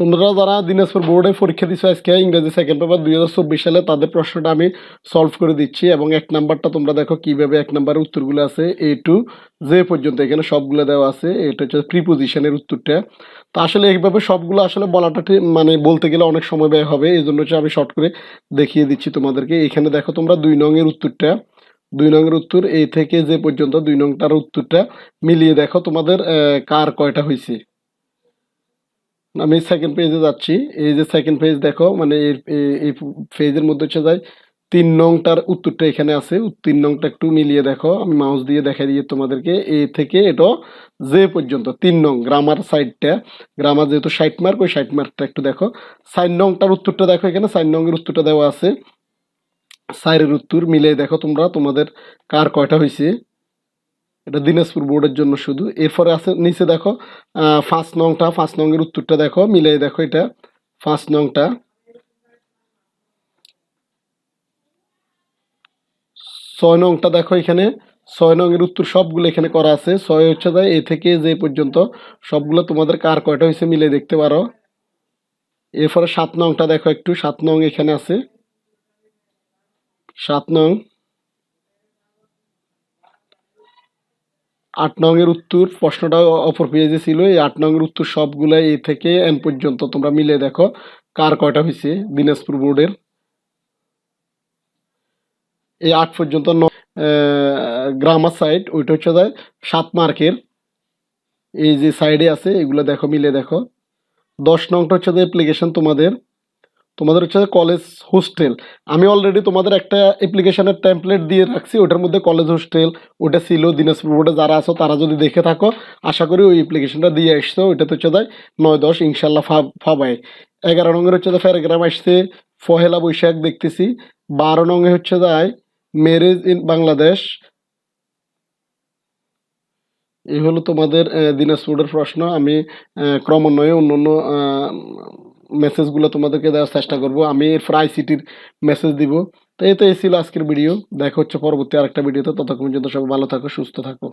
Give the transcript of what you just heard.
তোমরা যারা দিনাজপুর বোর্ডে পরীক্ষা দিচ্ছ আজকে ইংরেজি সেকেন্ড পেপার 2024 সালে, তাদের প্রশ্নটা আমি সলভ করে দিচ্ছি। এবং 1 নাম্বারটা তোমরা দেখো কিভাবে 1 নাম্বারের উত্তরগুলো আছে A to Z পর্যন্ত, এখানে সবগুলো দেওয়া আছে। এটা হচ্ছে প্রিপোজিশনের উত্তরটা। তো আসলে এইভাবে সবগুলো আসলে বলাটা মানে বলতে গেলে অনেক সময় ব্যয় হবে, এই জন্য হচ্ছে আমি শর্ট করে দেখিয়ে দিচ্ছি তোমাদেরকে। এখানে দেখো তোমরা 2 নংয়ের উত্তরটা, 2 নংয়ের উত্তর A থেকে Z পর্যন্ত 2 নংটার উত্তরটা মিলিয়ে দেখো তোমাদের কার কয়টা হয়েছে। আমি সেকেন্ড পেজে যাচ্ছি। এই যে সেকেন্ড পেজ দেখো, মানে এই পেজের মধ্যে হচ্ছে যায় 3 নংটার উত্তরটা এখানে আছে। 3 নংটা একটু মিলিয়ে দেখো, আমি মাউস দিয়ে দেখাই দিয়ে তোমাদেরকে। এ থেকে এটা যে পর্যন্ত 3 নং গ্রামার সাইডটা, গ্রামার যেহেতু 60 মার্ক, ওই 60 মার্কটা একটু দেখো। 4 নংটার উত্তরটা দেখো, এখানে 4 নংয়ের উত্তরটা দেওয়া আছে। 4-এর উত্তর মিলিয়ে দেখো তোমরা তোমাদের কার কয়টা হয়েছে। এটা দিনাজপুর বোর্ডের জন্য শুধু। এরপরে আছে নিচে দেখো 5 নংটা, 5 নংয়ের উত্তরটা দেখো, মিলাই দেখো এটা 5 নংটা। 6 নংটা দেখো, এখানে 6 নংয়ের উত্তর সবগুলো এখানে করা আছে। 6 হচ্ছে যায় এ থেকে যে পর্যন্ত, সবগুলো তোমাদের কার কয়টা হয়েছে মিলাই দেখতে পারো। এরপরে 7 নংটা দেখো, একটু 7 নং এখানে আছে। 7 নং। 8 নংয়ের উত্তর, প্রশ্নটা অপর পেজে ছিল। এই 8 নংয়ের উত্তর সবগুলো এ থেকে এন পর্যন্ত তোমরা মিলে দেখো কার কয়টা হয়েছে দিনাজপুর বোর্ডের। এই 8 পর্যন্ত গ্রামার সাইড, ওইটা হচ্ছে যায় 7 মার্কের। এই যে সাইডে আছে এগুলো দেখো, মিলে দেখো। 10 নংটা হচ্ছে যে অ্যাপ্লিকেশন তোমাদের, তোমাদের হচ্ছে কলেজ হোস্টেল। আমি অলরেডি তোমাদের একটা অ্যাপ্লিকেশনের টেমপ্লেট দিয়ে রাখছি, ওটার মধ্যে কলেজ হোস্টেল ওটা ছিল। দিনাজপুর বোর্ডে যারা আছো তারা যদি দেখে থাকো, আশা করি ওই অ্যাপ্লিকেশনটা দিয়ে আসছো। ওইটাতে হচ্ছে যায় 9-10 ইনশাল্লাহ পাবাই। 11 নংয়ের হচ্ছে যে প্যারাগ্রাফ আসছে পহেলা বৈশাখ দেখতেছি। 12 নংয়ে হচ্ছে যায় ম্যারেজ ইন বাংলাদেশ। এই হলো তোমাদের দিনাজপুরের প্রশ্ন। আমি ক্রমান্বয়ে অন্য মেসেজগুলো তোমাদেরকে দেওয়ার চেষ্টা করব। আমি এরপর আইসিটির মেসেজ দিব। তো এই ছিল আজকের ভিডিও। দেখা হচ্ছে পরবর্তী আরেকটা ভিডিওতে। ততক্ষণ পর্যন্ত সবাই ভালো থাকো, সুস্থ থাকো।